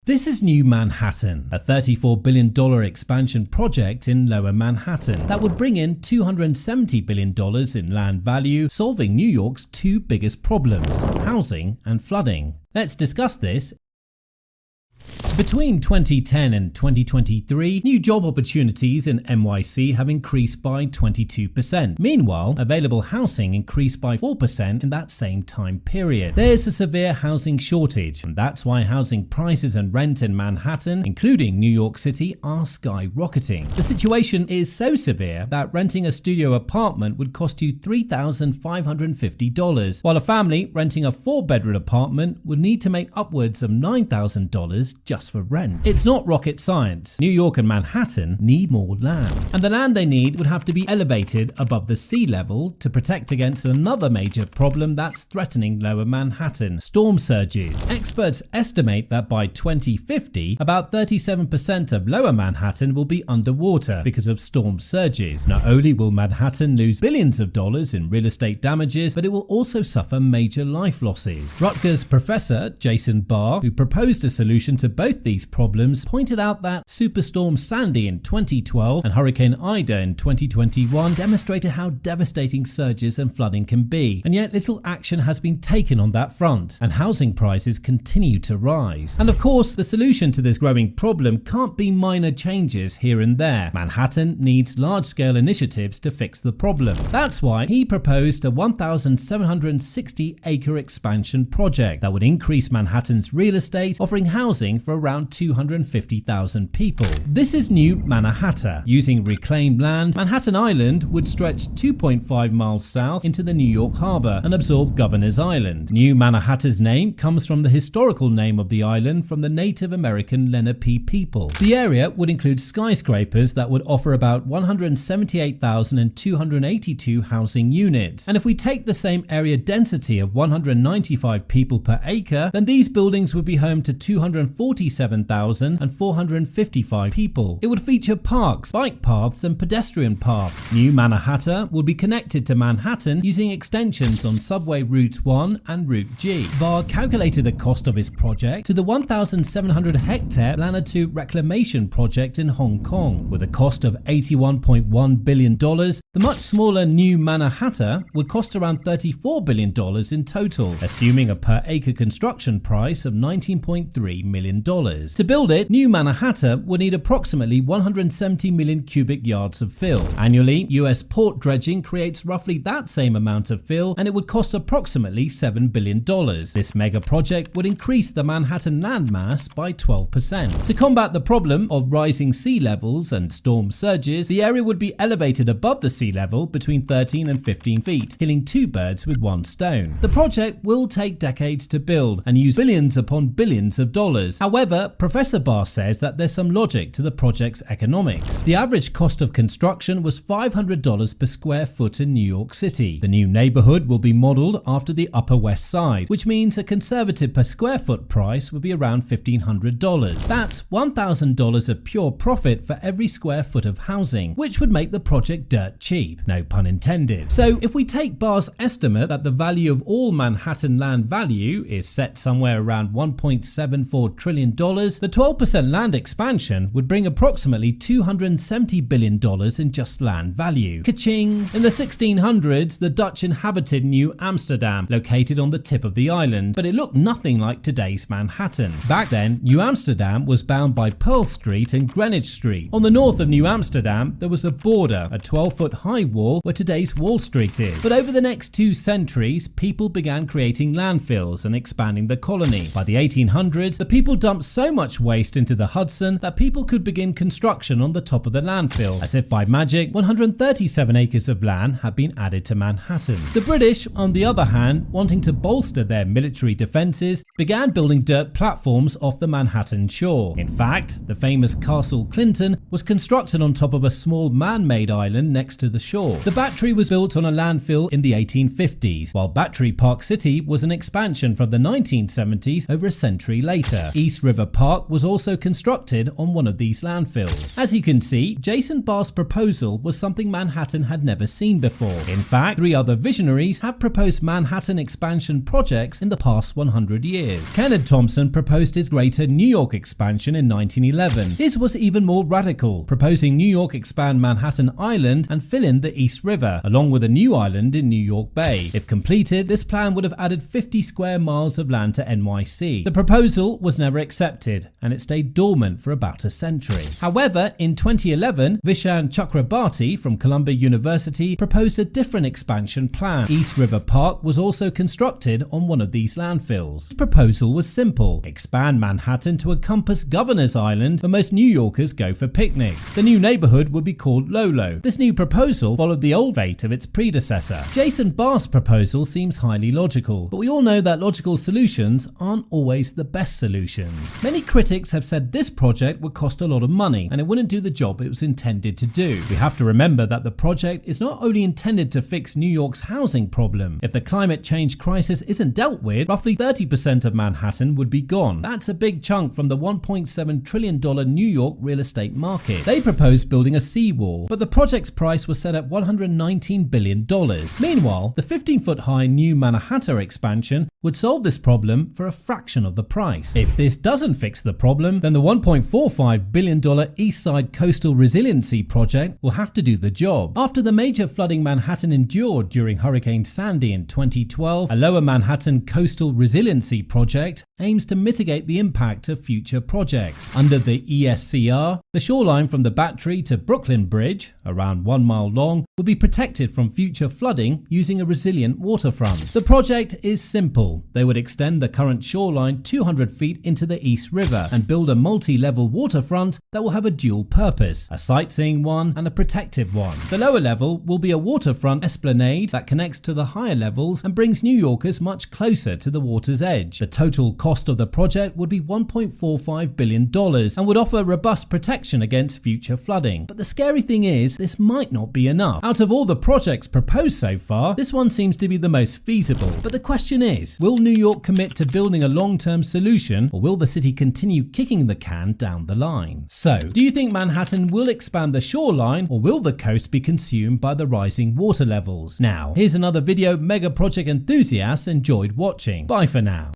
This is New Manhattan, a $34 billion expansion project in Lower Manhattan that would bring in $270 billion in land value, solving New York's two biggest problems, housing and flooding. Let's discuss this. Between 2010 and 2023, new job opportunities in NYC have increased by 22%. Meanwhile, available housing increased by 4% in that same time period. There's a severe housing shortage, and that's why housing prices and rent in Manhattan, including New York City, are skyrocketing. The situation is so severe that renting a studio apartment would cost you $3,550, while a family renting a 4-bedroom apartment would need to make upwards of $9,000 just for rent. It's not rocket science. New York and Manhattan need more land, and the land they need would have to be elevated above the sea level to protect against another major problem that's threatening Lower Manhattan: storm surges. Experts estimate that by 2050, about 37% of Lower Manhattan will be underwater because of storm surges. Not only will Manhattan lose billions of dollars in real estate damages, but it will also suffer major life losses. Rutgers professor Jason Barr, who proposed a solution to both these problems, pointed out that Superstorm Sandy in 2012 and Hurricane Ida in 2021 demonstrated how devastating surges and flooding can be, and yet little action has been taken on that front, and housing prices continue to rise. And of course, the solution to this growing problem can't be minor changes here and there. Manhattan needs large-scale initiatives to fix the problem. That's why he proposed a 1,760-acre expansion project that would increase Manhattan's real estate, offering housing for around 250,000 people. This is New Manhattan. Using reclaimed land, Manhattan Island would stretch 2.5 miles south into the New York Harbor and absorb Governor's Island. New Manhattan's name comes from the historical name of the island from the Native American Lenape people. The area would include skyscrapers that would offer about 178,282 housing units. And if we take the same area density of 195 people per acre, then these buildings would be home to 247,455 people. It would feature parks, bike paths, and pedestrian paths. New Manhattan would be connected to Manhattan using extensions on Subway Route 1 and Route G. Barr calculated the cost of his project to the 1,700-hectare Lanitou Reclamation Project in Hong Kong. With a cost of $81.1 billion, the much smaller New Manhattan would cost around $34 billion in total, assuming a per-acre construction price of $19.3 million. To build it, New Manhattan would need approximately 170 million cubic yards of fill. Annually, US port dredging creates roughly that same amount of fill, and it would cost approximately $7 billion. This mega project would increase the Manhattan landmass by 12%. To combat the problem of rising sea levels and storm surges, the area would be elevated above the sea level between 13 and 15 feet, killing two birds with one stone. The project will take decades to build and use billions upon billions of dollars. However, Professor Barr says that there's some logic to the project's economics. The average cost of construction was $500 per square foot in New York City. The new neighborhood will be modeled after the Upper West Side, which means a conservative per square foot price would be around $1,500. That's $1,000 of pure profit for every square foot of housing, which would make the project dirt cheap, no pun intended. So if we take Barr's estimate that the value of all Manhattan land value is set somewhere around $1.74 trillion, the 12% land expansion would bring approximately $270 billion in just land value. Ka-ching! In the 1600s, the Dutch inhabited New Amsterdam, located on the tip of the island, but it looked nothing like today's Manhattan. Back then, New Amsterdam was bound by Pearl Street and Greenwich Street. On the north of New Amsterdam, there was a border, a 12-foot high wall where today's Wall Street is. But over the next 2 centuries, people began creating landfills and expanding the colony. By the 1800s, the people dumped so much waste into the Hudson that people could begin construction on the top of the landfill. As if by magic, 137 acres of land had been added to Manhattan. The British, on the other hand, wanting to bolster their military defenses, began building dirt platforms off the Manhattan shore. In fact, the famous Castle Clinton was constructed on top of a small man-made island next to the shore. The Battery was built on a landfill in the 1850s, while Battery Park City was an expansion from the 1970s over a century later. East River River Park was also constructed on one of these landfills. As you can see, Jason Barr's proposal was something Manhattan had never seen before. In fact, 3 other visionaries have proposed Manhattan expansion projects in the past 100 years. Kenneth Thompson proposed his Greater New York expansion in 1911. His was even more radical, proposing New York expand Manhattan Island and fill in the East River, along with a new island in New York Bay. If completed, this plan would have added 50 square miles of land to NYC. The proposal was never accepted, and it stayed dormant for about a century. However, in 2011, Vishaan Chakrabarty from Columbia University proposed a different expansion plan. East River Park was also constructed on one of these landfills. His proposal was simple: expand Manhattan to encompass Governor's Island, where most New Yorkers go for picnics. The new neighborhood would be called Lolo. This new proposal followed the old fate of its predecessor. Jason Barr's proposal seems highly logical, but we all know that logical solutions aren't always the best solutions. Many critics have said this project would cost a lot of money and it wouldn't do the job it was intended to do. We have to remember that the project is not only intended to fix New York's housing problem. If the climate change crisis isn't dealt with, roughly 30% of Manhattan would be gone. That's a big chunk from the $1.7 trillion New York real estate market. They proposed building a seawall, but the project's price was set at $119 billion. Meanwhile, the 15-foot high new Manhattan expansion would solve this problem for a fraction of the price. If this doesn't fix the problem, then the $1.45 billion East Side Coastal Resiliency Project will have to do the job. After the major flooding Manhattan endured during Hurricane Sandy in 2012, a Lower Manhattan Coastal Resiliency Project aims to mitigate the impact of future projects. Under the ESCR, the shoreline from the Battery to Brooklyn Bridge, around 1 mile long, will be protected from future flooding using a resilient waterfront. The project is simple. They would extend the current shoreline 200 feet into the East River and build a multi-level waterfront that will have a dual purpose, a sightseeing one and a protective one. The lower level will be a waterfront esplanade that connects to the higher levels and brings New Yorkers much closer to the water's edge. The total cost of the project would be $1.45 billion and would offer robust protection against future flooding. But the scary thing is, this might not be enough. Out of all the projects proposed so far, this one seems to be the most feasible. But the question is, will New York commit to building a long-term solution, or will the city continue kicking the can down the line? So, do you think Manhattan will expand the shoreline, or will the coast be consumed by the rising water levels? Now, here's another video mega project enthusiasts enjoyed watching. Bye for now.